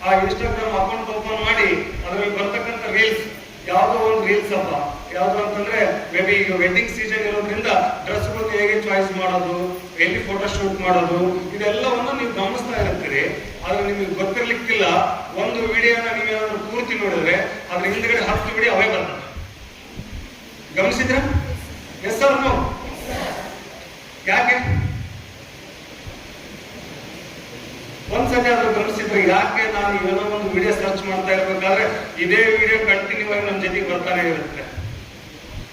ಆ ಇನ್ಸ್ಟಾಗ್ರಾಮ್ ಅಕೌಂಟ್ ಓಪನ್ ಮಾಡಿ ಅದರಲ್ಲಿ ಬರ್ತಕ್ಕಂಥ ರೀಲ್ಸ್ ಯಾವುದೋ ಸ್ಕಿಲ್ಸ್ ಅಪ್ಪ. ಯಾವುದು ಅಂತಂದ್ರೆ ಮೇ ಬಿ ಈಗ ವೆಡ್ಡಿಂಗ್ ಸೀಸನ್ ಇರೋದ್ರಿಂದ ಡ್ರೆಸ್ಗಳು ಹೇಗೆ ಚಾಯ್ಸ್ ಮಾಡೋದು, ಎಲ್ಲಿ ಫೋಟೋ ಶೂಟ್ ಮಾಡೋದು, ಇದೆಲ್ಲವನ್ನು ನೀವು ಗಮನಿಸ್ತಾ ಇರ್ತೀರಿ. ಆದ್ರೆ ನಿಮಗೆ ಗೊತ್ತಿರ್ಲಿಕ್ಕಿಲ್ಲ, ಒಂದು ವಿಡಿಯೋನ ನೀವೇನಾದ್ರೂ ಪೂರ್ತಿ ನೋಡಿದ್ರೆ ಅದ್ರ ಹಿಂದ್ಗಡೆ 10 ವಿಡಿಯೋ ಅವೇ ಬರ್ತದೆ. ಗಮನಿಸಿದ್ರ? Yes sir no? ಯಾಕೆ? ಒಂದ್ಸತಿ ಆದ್ರೂ ಗಮನಿಸಿದ್ರೆ ಯಾಕೆ ನಾನು ಏನೋ ಒಂದು ವಿಡಿಯೋ ಸರ್ಚ್ ಮಾಡ್ತಾ ಇರ್ಬೇಕಾದ್ರೆ ಇದೇ ವಿಡಿಯೋ ಕಂಟಿನ್ಯೂ ಆಗಿ ನಮ್ಮ ಜೊತೆಗೆ ಬರ್ತಾನೆ ಇರುತ್ತೆ.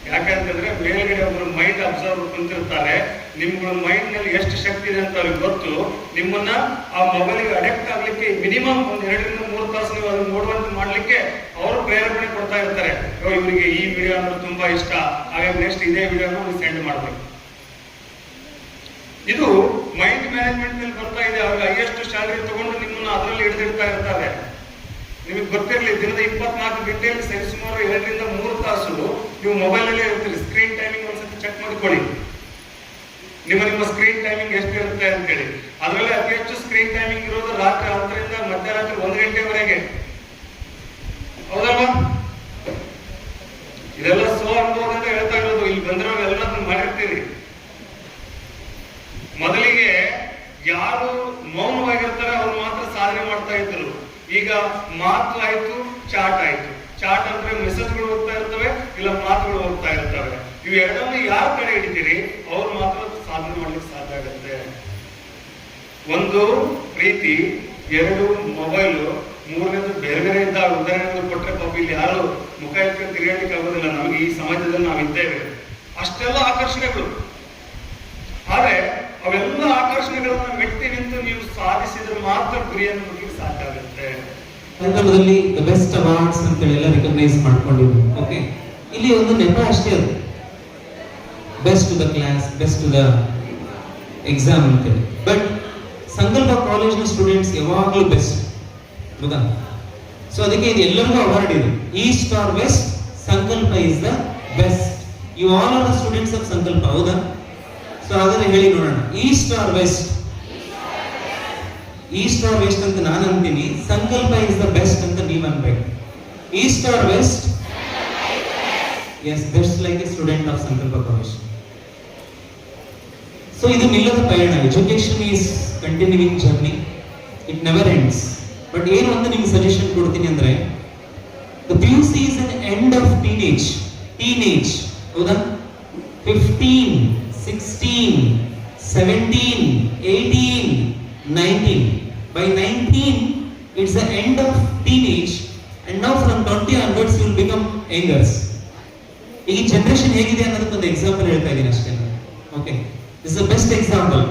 ಯಾಕಂತಂದ್ರೆ ಮೇಲ್ಗಡೆ ಒಬ್ಬರು ಮೈಂಡ್ ಅಬ್ಸರ್ವ್ ಕುಂತಿರ್ತಾರೆ. ನಿಮ್ಗಳ ಮೈಂಡ್ ನಲ್ಲಿ ಎಷ್ಟು ಶಕ್ತಿ ಇದೆ ಅಂತ ಅವ್ರಿಗೆ ಗೊತ್ತು. ನಿಮ್ಮನ್ನ ಆ ಮೊಬೈಲ್ಗೆ ಅಡಿಕ್ಟ್ ಆಗ್ಲಿಕ್ಕೆ ಮಿನಿಮಮ್ ಒಂದು 2 ರಿಂದ 3 ತಾಸು ನೀವು ಅದನ್ನ ನೋಡುವಂತೆ ಮಾಡ್ಲಿಕ್ಕೆ ಅವರು ಪ್ರೇರಣೆ ಕೊಡ್ತಾ ಇರ್ತಾರೆ. ಇವರಿಗೆ ಈ ವಿಡಿಯೋ ಅಂದ್ರೆ ತುಂಬಾ ಇಷ್ಟ, ಹಾಗಾಗಿ ನೆಕ್ಸ್ಟ್ ಇದೇ ವಿಡಿಯೋನ ಸೆಂಡ್ ಮಾಡ್ಬೇಕು. ಇದು ಮೈಂಡ್ ಮ್ಯಾನೇಜ್ಮೆಂಟ್ ನಲ್ಲಿ ಬರ್ತಾ ಇದೆ. ಅವ್ರಿಗೆ ಹೈಯೆಸ್ಟ್ ಸ್ಯಾಲರಿ ತಗೊಂಡು ನಿಮ್ಮನ್ನ ಅದರಲ್ಲಿ ಹಿಡಿದಿಡ್ತಾ ಇರ್ತಾರೆ. ನಿಮಗೆ ಗೊತ್ತಿರಲಿ, ದಿನದ 24 ಗಂಟೆಯಲ್ಲಿ ಸರಿಸುಮಾರು 2 ರಿಂದ 3 ತಾಸು ನೀವು ಮೊಬೈಲ್ ಅಲ್ಲೇ ಇರ್ತೀರಿ. ಸ್ಕ್ರೀನ್ ಟೈಮಿಂಗ್ ಒಂದ್ಸತಿ ಚೆಕ್ ಮಾಡ್ಕೊಳ್ಳಿ. ನಿಮ್ಮ ಸ್ಕ್ರೀನ್ ಟೈಮಿಂಗ್ ಎಷ್ಟು ಇರುತ್ತೆ ಅಂತೇಳಿ. ಅದರಲ್ಲಿ ಅತಿ ಹೆಚ್ಚು ಸ್ಕ್ರೀನ್ ಟೈಮಿಂಗ್ ಇರೋದು ರಾತ್ರಿ 10 ರಿಂದ ಮಧ್ಯರಾತ್ರಿ 1 ಗಂಟೆವರೆಗೆ. ಹೌದಲ್ವಾ? ಇದೆಲ್ಲ ಅನುಭವದಿಂದ ಹೇಳ್ತಾ ಇರೋದು. ಇಲ್ಲಿ ಬಂದಿರೋರೆಲ್ಲ ಮಾಡಿರ್ತೀರಿ. ಮೊದಲಿಗೆ ಯಾರು ಮೌನವಾಗಿರ್ತಾರೆ ಅವ್ರು ಮಾತ್ರ ಸಾಧನೆ ಮಾಡ್ತಾ ಇದ್ರು. ಈಗ ಮಾತು ಆಯ್ತು, ಚಾಟ್ ಆಯ್ತು. ಚಾಟ್ ಅಂದ್ರೆ ಮೆಸೇಜ್ಗಳು ಹೋಗ್ತಾ ಇರ್ತವೆ, ಇಲ್ಲ ಮಾತುಗಳು ಹೋಗ್ತಾ ಇರ್ತವೆ. ಇವು ಎರಡನ್ನು ಯಾರ ಕಡೆ ಹಿಡಿತೀರಿ ಅವ್ರು ಮಾತ್ರ ಸಾಧನೆ ಮಾಡ್ಲಿಕ್ಕೆ ಸಾಧ್ಯ ಆಗುತ್ತೆ. ಒಂದು ಪ್ರೀತಿ, 2 ಮೊಬೈಲು, 3ನೇದು ಬೇರೆ ಬೇರೆ ಇದ್ದ ಉದಾಹರಣೆಗಳು ಕೊಟ್ಟರೆ ಪಾಪ ಇಲ್ಲಿ ಯಾರು ಮುಖ ಇಟ್ಕೊಂಡು ತಿರುಗಾಡಲಿಕ್ಕೆ ಆಗೋದಿಲ್ಲ. ನಮಗೆ ಈ ಸಮಾಜದಲ್ಲಿ ನಾವು ಇದ್ದೇವೆ. ಅಷ್ಟೆಲ್ಲ ಆಕರ್ಷಣೆಗಳು. ಆದ್ರೆ ಅವೆಲ್ಲ ಆಕರ್ಷಣೆಗಳನ್ನ ಮೆಟ್ಟಿ ನಿಂತು ನೀವು ಸಾಧಿಸಿದ್ರೆ ಮಾತ್ರ ಗುರಿಯನ್ನು ಮುಟ್ಟಲಿಕ್ಕೆ ಸಾಧ್ಯ ಆಗುತ್ತೆ. ಸಂದರ್ಭದಲ್ಲಿ ದ ಬೆಸ್ಟ್ ಅವಾರ್ಡ್ಸ್ ಅಂತ ಎಲ್ಲ ರಿಕಗ್ನೈಸ್ ಮಾಡ್ಕೊಂಡಿದ್ವಿ. ಓಕೆ, ಇಲ್ಲಿ ಒಂದು ನೆಪ ಅಷ್ಟೇ, ಅದು best to the class, best to the exam ಅಂತೇಳಿ. ಬಟ್ ಸಂಕಲ್ಪ ಕಾಲೇಜ್ನ ಸ್ಟೂಡೆಂಟ್ಸ್ ಯಾವಾಗಲೂ ಬೆಸ್ಟ್, ಹೌದಾ? ಸೊ ಅದಕ್ಕೆ ಇದು ಎಲ್ಲರಿಗೂ ಅವಾರ್ಡ್ ಇದೆ. East or west, Sankalp is the best. You all are the students of Sankalp, ಹೌದಾ? ಸೊ ಅದನ್ನ ಹೇಳಿ ನೋಡೋಣ. East or west? East or west ಅಂತ ನಾನು ಅಂತೀನಿ, ಸಂಕಲ್ಪ ಇಸ್ ದ ಬೆಸ್ಟ್ ಅಂತ ನೀವು ಅನ್ಬೇಕು. East or west? Yes, best like a student of Sankalp college. So ಇದು ನಿಲ್ಲದ ಪಯಣ. Education is continuing journey, it never ends. But ಏನು ಅಂತ ನಿಮ್ಗೆ ಸಜೆಷನ್ ಕೊಡ್ತೀನಿ ಅಂದ್ರೆ, the PUC is an end of teenage, ಹೌದಾ? 15, 16, 17, 18, 19. By 19, it's the end of teenage, and now from 20 onwards you will become youngers. ಈ ಜನರೇಷನ್ ಹೇಗಿದೆ ಅನ್ನೋದಕ್ಕೆ ಒಂದು ಎಕ್ಸಾಂಪಲ್ ಹೇಳ್ತಾ ಇದ್ದೀನಿ ಅಷ್ಟೇ. Okay, this the best example.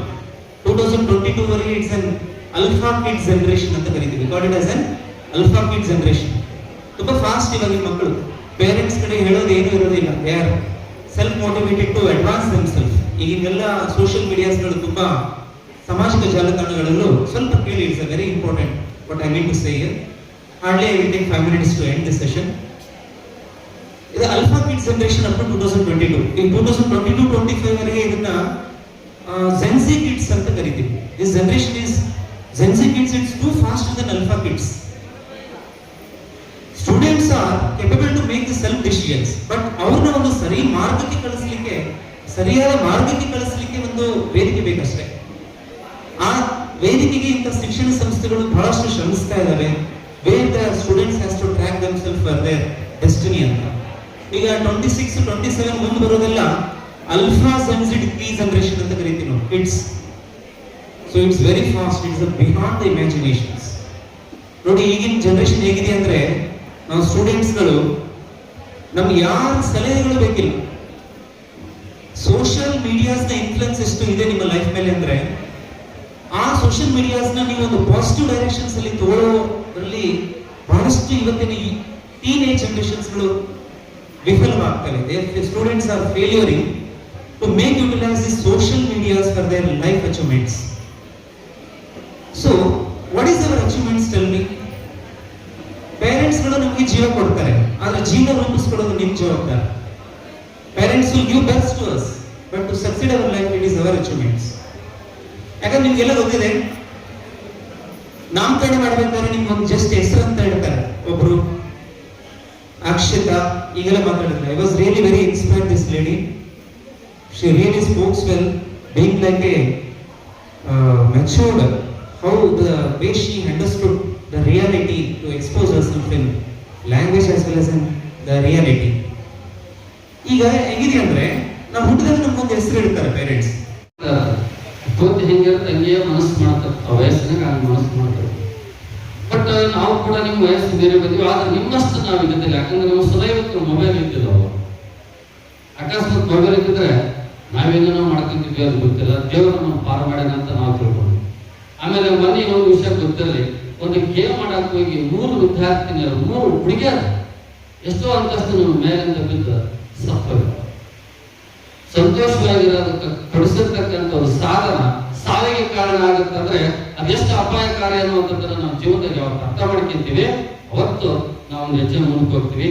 2022 ವರೆಗೆ it's an alpha kid generation ಅಂತ ಕರಿತೀವಿ. Called it as an alpha kid generation. ತುಂಬಾ ಫಾಸ್ಟ್ ಇವಾಗಿನ ಮಕ್ಕಳು. ಪೇರೆಂಟ್ಸ್ ಕಡೆ ಹೇಳೋದು ಏನು ಇರೋದಿಲ್ಲ. They are self motivated to advance themselves. ಈಗಿನೆಲ್ಲ ಸೋಷಿಯಲ್ ಮೀಡಿಯಾಸ್ಗಳು ತುಂಬಾ ಸಾಮಾಜಿಕ ಜಾಲತಾಣಗಳಲ್ಲೂ ಸ್ವಲ್ಪ ಕೇಳಿ. It's a very important what I mean to say here. Hardly I will take 5 minutes to end this session. ಇದು alpha kids generation up to 2022. ಈ 2022-25 ವರೆಗೆ ಇದನ್ನ ಜೆನ್ಸಿ ಕಿಡ್ಸ್ ಅಂತ ಕರಿತೀವಿ. This generation is Gen Z kids. It's too faster than alpha kids. Students are capable to make the self decisions, but ಅವ್ರನ್ನ ಒಂದು ಸರಿಯಾದ ಮಾರ್ಗಕ್ಕೆ ಕಳಿಸಲಿಕ್ಕೆ ಒಂದು ವೇದಿಕೆ ಬೇಕಷ್ಟೇ. ಆ ವೇದಿಕೆಗೆ ಇಂಥ ಶಿಕ್ಷಣ ಸಂಸ್ಥೆಗಳು ಬಹಳಷ್ಟು ಶ್ರಮಿಸ್ತಾ ಇದ್ದಾವೆ. Where the students has to track themselves for their destiny ಅಂತ. ಈಗ 26, 27 ಮುಂದೆ ಬರೋದೆಲ್ಲ ಅಲ್ಫಾ ಜೆನ್ಸಿಡ್ ಜನರೇಷನ್ ಅಂತ ಕರಿತೀವಿ ನಾವು, kids. So it's very fast, it's behind the imaginations. ನೋಡಿ ಈಗಿನ ಜನರೇಷನ್ ಹೇಗಿದೆ ಅಂದ್ರೆ, ನಾವು ಸ್ಟೂಡೆಂಟ್ಸ್ಗಳು ನಮ್ಗೆ ಯಾರ ಸಲಹೆಗಳು ಬೇಕಿಲ್ಲ. ಸೋಷಿಯಲ್ ಮೀಡಿಯಾಸ್ನ ಇನ್ಫ್ಲುಯೆನ್ಸ್ ಎಷ್ಟು ಇದೆ ನಿಮ್ಮ ಲೈಫ್ ಮೇಲೆ ಅಂದ್ರೆ, ಆ ಸೋಷಿಯಲ್ ಮೀಡಿಯಾಸ್ನ ನೀವು ಒಂದು ಪಾಸಿಟಿವ್ ಡೈರೆಕ್ಷನ್ಸ್ ಅಲ್ಲಿ ತಗೊಳ್ಳೋದ್ರಲ್ಲಿ ಬಹಳಷ್ಟು ಇವತ್ತಿನ ಟೀನೇಜ್ ಜನರೇಷನ್ಸ್ಗಳು ವಿಫಲವಾಗ್ತವೆ. Students are failuring to make utilise the social medias for their life achievements. So what is our achievements? Tell me. ಪೇರೆಂಟ್ಸ್ಗಳು ನಮಗೆ ಜೀವ ಕೊಡ್ತಾರೆ, ಆದ್ರೆ ಜೀವನ ರೂಪಿಸ್ಕೊಡೋದು ನಿಮ್ಮ ಜವಾಬ್ದಾರಿ. Parents will give best to us, but to succeed our life, it is our achievements. ಯಾಕಂದ್ರೆ ನಿಮ್ಗೆಲ್ಲ ಗೊತ್ತಿದೆ, ನಾಮಕರಣ ಮಾಡಬೇಕಾದ್ರೆ ನಿಮ್ಗೆ ಒಂದು ಜಸ್ಟ್ ಹೆಸರು ಅಂತ ಹೇಳ್ತಾರೆ. ಒಬ್ರು ಅಕ್ಷತೆ ಸುರಕ್ಷಿತಾ ಈಗೆಲ್ಲ ಮಾತಾಡಿದ್ರೆ I was really very inspired this lady. She really spokes well, being like A matured, how the way she understood the reality to expose herself in language as well as in the reality. ಈಗ ಹೆಂಗಿದೆ ಅಂದ್ರೆ ನಾವು ಹುಟ್ಟಿದಾಗ ನಮ್ಗೊಂದು ಹೆಸರು ಇಡ್ತಾರೆ parents. ಕೋತಿ ಹೆಂಗಿರುತ್ತೆ ಹಂಗೆ ಮನಸ್ಸು ಮಾಡ್ತಾರೆ, ಆ ವಯಸ್ಸಿನಾಗ ಹಂಗೆ ಮನಸ್ಸು ಮಾಡ್ತಾರೆ. ಬಟ್ ನಾವು ಕೂಡ ನಿಮ್ಮ ವಯಸ್ಸು ಬೇರೆ ಬಂದಿವಿ, ಆದ್ರೆ ನಿಮ್ಮಷ್ಟು ನಾವು ಇದ್ದಿದ್ದಿಲ್ಲ. ಯಾಕಂದ್ರೆ ನಮ್ಮ ಸದೈವತ್ತು ಮೊಬೈಲ್ ಇದ್ದಿದ್ದವು. ಅಕಸ್ಮಾತ್ ಮೊಬೈಲ್ ಇದ್ದಿದ್ರೆ ನಾವೇನೇನೋ ಮಾಡ್ಕೊಂತಿದ್ವಿ ಅದು ಗೊತ್ತಿಲ್ಲ, ದೇವರು ನಮ್ಮ ಪಾರು ಮಾಡ್ಯಾನ ಅಂತ ನಾವು ತಿಳ್ಕೊಂಡು. ಆಮೇಲೆ ಮೊನ್ನೆ ಇನ್ನೊಂದು ವಿಷಯ ಗೊತ್ತಿರಲಿ, ಒಂದು ಗೇಮ್ ಮಾಡಕ್ಕೆ ಹೋಗಿ 3 ವಿದ್ಯಾರ್ಥಿನಿಯರು 3 ಹುಡುಗಿಯರು ಎಷ್ಟೋ ಅಂತಸ್ತು ನಮ್ಮ ಮೇಲಿಂದ ಬಿದ್ದು ಸತ್ತೋಗಿ. ಸಂತೋಷವಾಗಿರೋದಕ್ಕೆ ಕೊಡಿಸಿರ್ತಕ್ಕಂಥ ಒಂದು ಸಾಧನ ಸಾವಿಗೆ ಕಾರಣ ಆಗುತ್ತಂದ್ರೆ ಅದೆಷ್ಟು ಅಪಾಯಕಾರಿ ಅನ್ನುವಂಥದ್ದನ್ನು ನಾವು ಜೀವನದಲ್ಲಿ ಯಾವತ್ತು ಅರ್ಥ ಮಾಡ್ಕೊಂತೀವಿ ಅವತ್ತು ನಾವು ಒಂದು ಹೆಜ್ಜೆ ಮುಂದಕ್ಕೆ ಹೋಗ್ತೀವಿ,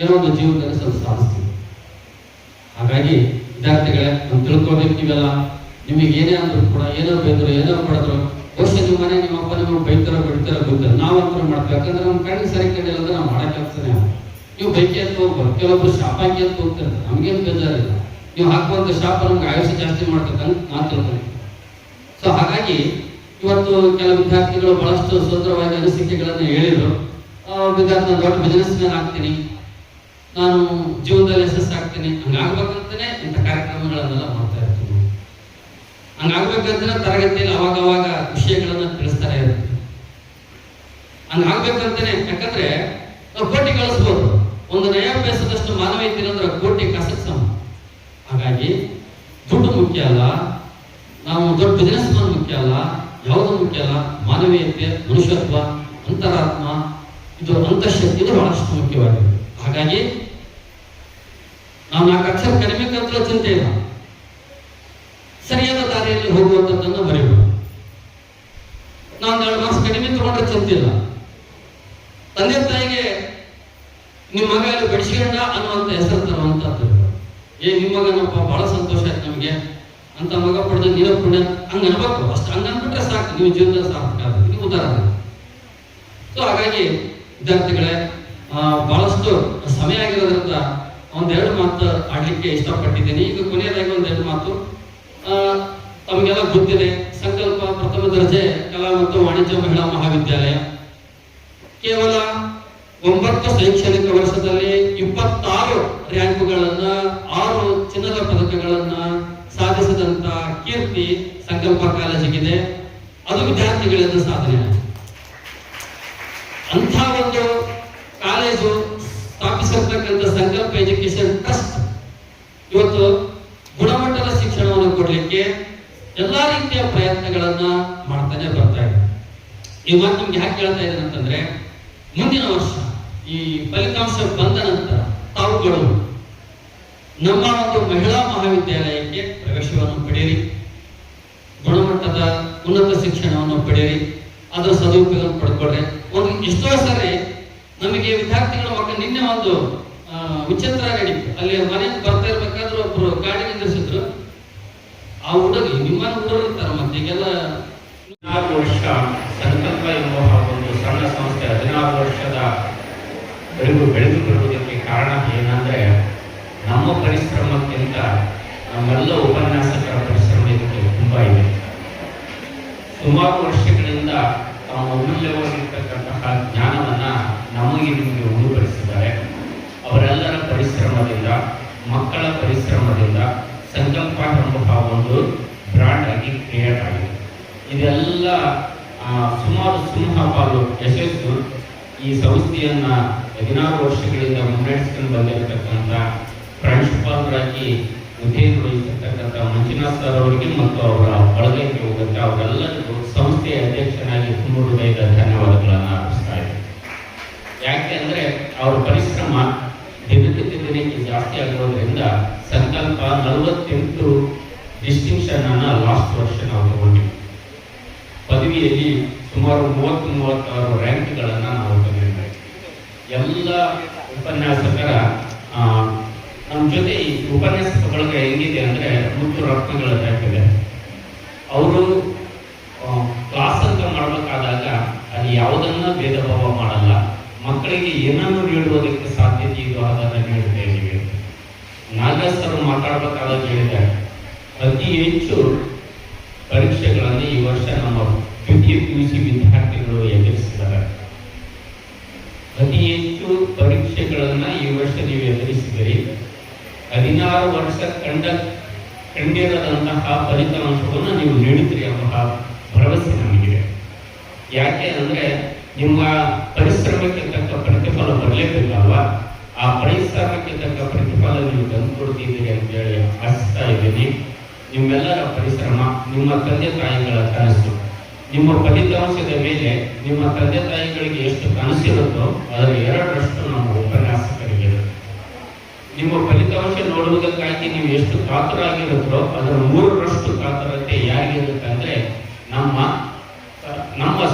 ಏನೋ ಒಂದು ಜೀವನದಲ್ಲಿ ಸ್ವಲ್ಪ ಸಾಧಿಸ್ತೀವಿ. ಹಾಗಾಗಿ ವಿದ್ಯಾರ್ಥಿಗಳೇ, ನಾವು ತಿಳ್ಕೊಬೇಕು, ನೀವೆಲ್ಲ ನಿಮಗೆ ಏನೇ ಅಂದ್ರು ಕೂಡ, ಏನೋ ಬೈದ್ರು ಏನೋ ಪಡೆದ್ರು, ಬಹುಶಃ ನಿಮ್ಮ ಮನೆ ನಿಮ್ಮ ಅಪ್ಪ ನಿಮ್ಮ ಬೈತಾರ ಬಿಡ್ತಾರ ಗೊತ್ತಿಲ್ಲ, ನಾವಂತೂ ಮಾಡ್ತೀವಿ. ಯಾಕಂದ್ರೆ ನಮ್ಮ ಕಣ್ಣಿಗೆ ಸರಿ ಕಂಡಿಲ್ಲ ಅಂದ್ರೆ ನಾವು ಮಾಡೋ ಕೆಲಸನೇ. ನೀವು ಬೈಕಿ ಅಂತ ಹೋಗ್ಬಾರ್ದು, ಕೆಲವೊಬ್ರು ಶಾಪ ಹಾಕಿ ಅಂತ ಹೋಗ್ತಿರ್ತಾರೆ, ನಮ್ಗೇನು ಬೇಜಾರಿಲ್ಲ. ನೀವು ಹಾಕುವಂಥ ಶಾಪ ನಮ್ಗೆ ಆಯುಷ್ಯ ಜಾಸ್ತಿ ಮಾಡ್ತಕ್ಕಂತ ನಾನು ತಿಳ್ತೀನಿ. ಸೊ ಹಾಗಾಗಿ ಇವತ್ತು ಕೆಲವು ವಿದ್ಯಾರ್ಥಿಗಳು ಬಹಳಷ್ಟು ಸುಂದರವಾಗಿ ಅನಿಸಿಕೆಗಳನ್ನು ಹೇಳಿದ್ರು. ವಿದ್ಯಾರ್ಥಿ ದೊಡ್ಡ ಬಿಸಿನೆಸ್ ಮ್ಯಾನ್ ಆಗ್ತೀನಿ, ನಾನು ಜೀವನದಲ್ಲಿ ಯಶಸ್ಸಾಗ್ತೀನಿ, ಹಂಗಾಗ್ಬೇಕಂತಾನೆ ಇಂಥ ಕಾರ್ಯಕ್ರಮಗಳನ್ನೆಲ್ಲ ಮಾಡ್ತಾ ಇರ್ತೀನಿ. ಹಂಗಾಗ್ಬೇಕಂತಾನೆ ತರಗತಿಯಲ್ಲಿ ಅವಾಗ ವಿಷಯಗಳನ್ನ ತಿಳಿಸ್ತಾರೆ ಇರ್ತೀವಿ. ಹಂಗಾಗ್ಬೇಕಂತಾನೆ, ಯಾಕಂದ್ರೆ ನಾವು ಕೋಟಿ ಗಳಿಸ್ಬೋದು, ಒಂದು ನಯಾಭ್ಯಾಸದಷ್ಟು ಮಾನವೀಯತೆ ಅಂದ್ರೆ ಕೋಟಿ ಕಸಕ್ ಸಮ. ಹಾಗಾಗಿ ದುಡ್ಡು ಮುಖ್ಯ ಅಲ್ಲ, ನಾವು ದೊಡ್ಡ ಬಿಸಿನೆಸ್ ಮ್ಯಾನ್ ಮುಖ್ಯ ಅಲ್ಲ, ಯಾವುದು ಮುಖ್ಯ ಅಲ್ಲ, ಮಾನವೀಯತೆ, ಮನುಷ್ಯತ್ವ, ಅಂತರಾತ್ಮ, ಇದು ಅಂತಃಶಕ್ತಿ, ಇದು ಬಹಳಷ್ಟು ಮುಖ್ಯವಾಗಿದೆ. ಹಾಗಾಗಿ ನಾವು 4 ಅಕ್ಷರ ಕಡಿಮೆ ಕಲಿತರೂ ಚಿಂತೆ ಇಲ್ಲ, ಸರಿಯಾದ ದಾರಿಯಲ್ಲಿ ಹೋಗುವಂಥದ್ದನ್ನು ಬರೀಬಹುದು. ನಾವು 2 ಮಾರ್ಕ್ಸ್ ಕಡಿಮೆ ತಗೊಂಡ್ರೆ ಚಿಂತೆ ಇಲ್ಲ. ತಂದೆ ತಾಯಿಗೆ ನಿಮ್ಮ ಮಗ ಅಲ್ಲಿ ಬೆಳೆಸ್ಕೊಂಡ ಅನ್ನುವಂಥ ಹೆಸರು ತರುವಂತದ್ದು, ನಿಮ್ಮ ಮಗನಪ್ಪ ಬಹಳ ಸಂತೋಷ ಆಯ್ತು ನಮಗೆ ಅಂತ ಮಗ ಪಡೆದ ನೀನು ಪುಣ್ಯ ಹಂಗ ಅನ್ಬೇಕು. ಅಷ್ಟು ಹಂಗ ಅನ್ಬಿಟ್ರೆ ಸಾಕು, ನೀವು ಜೀವನದಲ್ಲಿ ಸಾಕಬೇಕಾಗುತ್ತೆ. ನೀವು ಉದಾಹರಣೆ. ಸೊ ಹಾಗಾಗಿ ವಿದ್ಯಾರ್ಥಿಗಳೇ, ಬಹಳಷ್ಟು ಸಮಯ ಆಗಿರೋದ್ರಿಂದ 1-2 ಮಾತು ಆಡ್ಲಿಕ್ಕೆ ಇಷ್ಟಪಟ್ಟಿದ್ದೀನಿ. ಈಗ ಕೊನೆಯದಾಗಿ 1-2 ಮಾತು. ತಮಗೆಲ್ಲ ಗೊತ್ತಿದೆ, ಸಂಕಲ್ಪ ಪ್ರಥಮ ದರ್ಜೆ ಕಲಾ ಮತ್ತು ವಾಣಿಜ್ಯ ಮಹಿಳಾ ಮಹಾವಿದ್ಯಾಲಯ ಕೇವಲ 9 ಶೈಕ್ಷಣಿಕ ವರ್ಷದಲ್ಲಿ 26 ರ್ಯಾಂಕುಗಳನ್ನ, 6 ಚಿನ್ನದ ಪದಕಗಳನ್ನ ಸಾಧಿಸಿದಂತ ಕೀರ್ತಿ ಸಂಕಲ್ಪ ಕಾಲೇಜಿಗಿದೆ. ಅದು ವಿದ್ಯಾರ್ಥಿಗಳಿಂದ ಸಾಧನೆ. ಅಂಥ ಒಂದು ಕಾಲೇಜು ಸ್ಥಾಪಿಸಿರ್ತಕ್ಕಂಥ ಸಂಕಲ್ಪ ಎಜುಕೇಶನ್ ಟ್ರಸ್ಟ್ ಇವತ್ತು ಗುಣಮಟ್ಟದ ಶಿಕ್ಷಣವನ್ನು ಕೊಡಲಿಕ್ಕೆ ಎಲ್ಲಾ ರೀತಿಯ ಪ್ರಯತ್ನಗಳನ್ನ ಮಾಡ್ತಾನೆ ಬರ್ತಾ ಇದೆ. ಈ ಮಾತು ನಿಮ್ಗೆ ಯಾಕೆ ಹೇಳ್ತಾ ಇದ್ದೇನೆ ಅಂತಂದ್ರೆ, ಮುಂದಿನ ವರ್ಷ ಈ ಫಲಿತಾಂಶ ಬಂದ ನಂತರ ತಾವುಗಳು ನಮ್ಮ ಒಂದು ಮಹಿಳಾ ಮಹಾವಿದ್ಯಾಲಯಕ್ಕೆ ಪ್ರವೇಶವನ್ನು ಪಡೆಯಿರಿ, ಗುಣಮಟ್ಟದ ಉನ್ನತ ಶಿಕ್ಷಣವನ್ನು ಪಡೆಯಿರಿ, ಅದರ ಸದುಪಯೋಗ ಪಡ್ಕೊಳ್ರಿ. ಒಂದು ಎಷ್ಟೋ ಸಾರಿ ನಮಗೆ ವಿದ್ಯಾರ್ಥಿಗಳ ಮಕ್ಕಳು ನಿನ್ನೆ ಒಂದು ವಿಚಿತ್ರ ನಡೀತು. ಅಲ್ಲಿ ಮನೆಯಿಂದ ಬರ್ತಾ ಇರ್ಬೇಕಾದ್ರೆ ಒಬ್ರು ಗಾಡಿ ನಿಂದಿಸಿದ್ರು. ಆ ಹುಡುಗಿ ನಿಮ್ಮನ್ನ ಹುಡುಗರು ಇರ್ತಾರೆ, ಮತ್ತೆ ಈಗೆಲ್ಲ 14 ವರ್ಷ ಸಂಕಲ್ಪ ಎನ್ನುವ ಒಂದು ಸಣ್ಣ ಸಂಸ್ಥೆ 16 ವರ್ಷದ ಬೆಳೆದುಕೊಳ್ಳುವುದಕ್ಕೆ ಕಾರಣ ಏನಂದ್ರೆ, ನಮ್ಮ ಪರಿಶ್ರಮಕ್ಕಿಂತ ನಮ್ಮೆಲ್ಲ ಉಪನ್ಯಾಸಕರ ಪರಿಶ್ರಮ ಇದಕ್ಕೆ ತುಂಬಾ ಇದೆ. ಸುಮಾರು ವರ್ಷಗಳಿಂದ ತಾವು ಅಮೂಲ್ಯವಾಗಿರ್ತಕ್ಕಂತಹ ಜ್ಞಾನವನ್ನ ನಮಗೆ ನಿಮಗೆ ಉಣಬಡಿಸಿದ್ದಾರೆ. ಅವರೆಲ್ಲರ ಪರಿಶ್ರಮದಿಂದ, ಮಕ್ಕಳ ಪರಿಶ್ರಮದಿಂದ ಸಂಕಲ್ಪ ಎಂಬ ಒಂದು ಬ್ರಾಂಡ್ ಆಗಿ ಕ್ರಿಯೇಟ್ ಆಗಿದೆ. ಇದೆಲ್ಲ ಸುಮಾರು ಸಿಂಹಪಾಲು ಯಶಸ್ಸು ಈ ಸಂಸ್ಥೆಯನ್ನ 16 ವರ್ಷಗಳಿಂದ ಮುನ್ನಡೆಸಿಕೊಂಡು ಬಂದಿರತಕ್ಕಂಥ ಪ್ರಾಂಶುಪಾಲರಾಗಿ ಹುದ್ದೆ ನಿರ್ವಹಿಸಿರ್ತಕ್ಕಂಥ ಮಂಜುನಾಥ್ ಸರ್ ಅವರಿಗೆ ಮತ್ತು ಅವರ ಬಳಗಕ್ಕೆ ಹೋಗುತ್ತೆ ಅವರೆಲ್ಲರಿಗೂ ಸಂಸ್ಥೆಯ ಅಧ್ಯಕ್ಷನಾಗಿ ತುಂಬ ಹೃದಯದ ಧನ್ಯವಾದಗಳನ್ನು ಅರ್ಪಿಸ್ತಾ ಇದ್ದಾರೆ. ಯಾಕೆ ಅಂದ್ರೆ ಅವರ ಪರಿಶ್ರಮ ದಿನಕ್ಕೆ ಜಾಸ್ತಿ ಆಗಿರೋದ್ರಿಂದ ಸಂಕಲ್ಪ 48 ಡಿಸ್ಟಿಂಕ್ಷನ್ ಅನ್ನ ಲಾಸ್ಟ್ ವರ್ಷ ನಾವು ತಗೊಂಡಿವಿ. ಪದವಿಯಲ್ಲಿ ಸುಮಾರು 30-36 ರ್ಯಾಂಕ್ಗಳನ್ನ ನಾವು ತಂದಿದ್ದೇವೆ. ಎಲ್ಲ ಉಪನ್ಯಾಸಕರ ನಮ್ಮ ಜೊತೆ ಈ ಉಪನ್ಯಾಸಕ ಬಳಗ ಹೆಂಗಿದೆ ಅಂದ್ರೆ ಮುತ್ತು ರತ್ನಗಳ ಇದೆ. ಅವರು ಕ್ಲಾಸ್ ಅಂತ ಮಾಡಬೇಕಾದಾಗ ಅಲ್ಲಿ ಯಾವುದನ್ನ ಭೇದ ಭಾವ ಮಾಡಲ್ಲ, ಮಕ್ಕಳಿಗೆ ಏನನ್ನು ನೀಡುವುದಕ್ಕೆ ಸಾಧ್ಯತೆ ಇದು ಅದನ್ನು ನೀಡ್ತಾ ಇದ್ದೀವಿ. ನಾಗೇಶ್ ಅವರು ಮಾತಾಡಬೇಕಾದಾಗ ಹೇಳಿದ್ದಾರೆ, ಅತಿ ಹೆಚ್ಚು ಪರೀಕ್ಷೆಗಳನ್ನು ಈ ವರ್ಷ ನಮ್ಮ ದ್ವಿತೀಯ PUC ವಿದ್ಯಾರ್ಥಿಗಳು ಎದುರಿಸಿದ್ದಾರೆ. ಅತಿ ಹೆಚ್ಚು ಪರೀಕ್ಷೆಗಳನ್ನ ಈ ವರ್ಷ ನೀವು ಎದುರಿಸಿದಿರಿ. 16 ವರ್ಷ ಕಂಡಿರದಂತಹ ಫಲಿತಾಂಶವನ್ನು ನೀವು ನೀಡಿದ್ರಿ ಎಂಬ ಭರವಸೆ ನಮಗಿದೆ. ಯಾಕೆ ಅಂದ್ರೆ ನಿಮ್ಮ ಪರಿಶ್ರಮಕ್ಕೆ ತಕ್ಕ ಪ್ರತಿಫಲ ಬರಲೇಬೇಕಲ್ವಾ? ಆ ಪರಿಶ್ರಮಕ್ಕೆ ತಕ್ಕ ಪ್ರತಿಫಲ ನೀವು ತಂದುಕೊಡ್ತಿದ್ದೀರಿ ಅಂತೇಳಿ ಆಶಿಸ್ತಾ ಇದ್ದೀನಿ. ನಿಮ್ಮೆಲ್ಲರ ಪರಿಶ್ರಮ, ನಿಮ್ಮ ತಂದೆ ತಾಯಿಗಳ ಕನಸು, ನಿಮ್ಮ ಫಲಿತಾಂಶದ ಮೇಲೆ ನಿಮ್ಮ ತಂದೆ ತಾಯಿಗಳಿಗೆ ಎಷ್ಟು ಕನಸಿರುತ್ತೋ ಅದರ 2ರಷ್ಟು ನಮ್ಮ ಉಪನ್ಯಾಸಕರಿಗೆ. ನಿಮ್ಮ ಫಲಿತಾಂಶ ನೋಡುವುದಕ್ಕಾಗಿ ನೀವು ಎಷ್ಟು ಕಾತರಾಗಿರುತ್ತೋ ಅದರ 3ರಷ್ಟು ಕಾತರತೆ ಯಾರಿಗಿರುತ್ತೆ ಅಂದ್ರೆ ನಮ್ಮ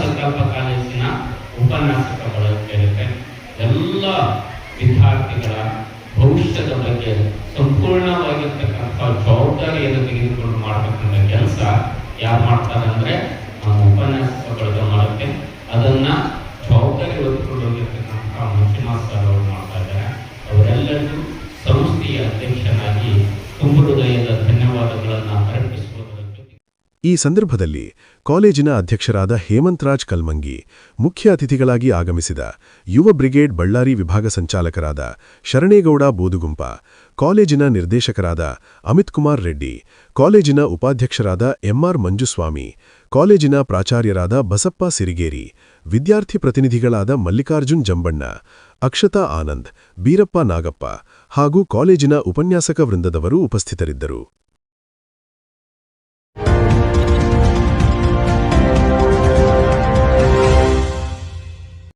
ಸಂಕಲ್ಪ ಕಾಲೇಜಿನ ಉಪನ್ಯಾಸಕಗಳಿರುತ್ತೆ. ಎಲ್ಲ ವಿದ್ಯಾರ್ಥಿಗಳ ಭವಿಷ್ಯದ ಬಗ್ಗೆ ಸಂಪೂರ್ಣವಾಗಿರ್ತಕ್ಕಂಥ ಜವಾಬ್ದಾರಿಯನ್ನು ತೆಗೆದುಕೊಂಡು ಮಾಡತಕ್ಕಂಥ ಕೆಲಸ ಯಾರು ಮಾಡ್ತಾರೆ ಅಂದ್ರೆ ನಮ್ಮ ಉಪನ್ಯಾಸಕಗಳ ಮಾಡುತ್ತೆ. ಅದನ್ನ ಜವಾಬ್ದಾರಿ ಹೊತ್ತುಕೊಂಡು ಹೋಗಿರ್ತಕ್ಕಂಥ ಮಂಜುನಾಥ್ ಸರ್ ಅವರು ಮಾಡ್ತಾ ಇದ್ದಾರೆ. ಅವರೆಲ್ಲರಿಗೂ ಸಂಸ್ಥೆಯ ಅಧ್ಯಕ್ಷನಾಗಿ ತುಂಬ ಹೃದಯದ ಧನ್ಯವಾದಗಳನ್ನು ಅರ್ಪಿಸುವುದರ ಜೊತೆಗೆ ಈ ಸಂದರ್ಭದಲ್ಲಿ ಕಾಲೇಜಿನ ಅಧ್ಯಕ್ಷರಾದ ಹೇಮಂತರಾಜ್ ಕಲ್ಮಂಗಿ, ಮುಖ್ಯ ಅತಿಥಿಗಳಾಗಿ ಆಗಮಿಸಿದ ಯುವ ಬ್ರಿಗೇಡ್ ಬಳ್ಳಾರಿ ವಿಭಾಗ ಸಂಚಾಲಕರಾದ ಶರಣೇಗೌಡ ಬೋದುಗುಂಪ, ಕಾಲೇಜಿನ ನಿರ್ದೇಶಕರಾದ ಅಮಿತ್ ಕುಮಾರ್ ರೆಡ್ಡಿ, ಕಾಲೇಜಿನ ಉಪಾಧ್ಯಕ್ಷರಾದ ಎಂಆರ್ ಮಂಜುಸ್ವಾಮಿ, ಕಾಲೇಜಿನ ಪ್ರಾಚಾರ್ಯರಾದ ಬಸಪ್ಪ ಸಿರಿಗೇರಿ, ವಿದ್ಯಾರ್ಥಿ ಪ್ರತಿನಿಧಿಗಳಾದ ಮಲ್ಲಿಕಾರ್ಜುನ್ ಜಂಬಣ್ಣ, ಅಕ್ಷತಾ ಆನಂದ್, ಬೀರಪ್ಪ ನಾಗಪ್ಪ ಹಾಗೂ ಕಾಲೇಜಿನ ಉಪನ್ಯಾಸಕ ವೃಂದದವರು ಉಪಸ್ಥಿತರಿದ್ದರು.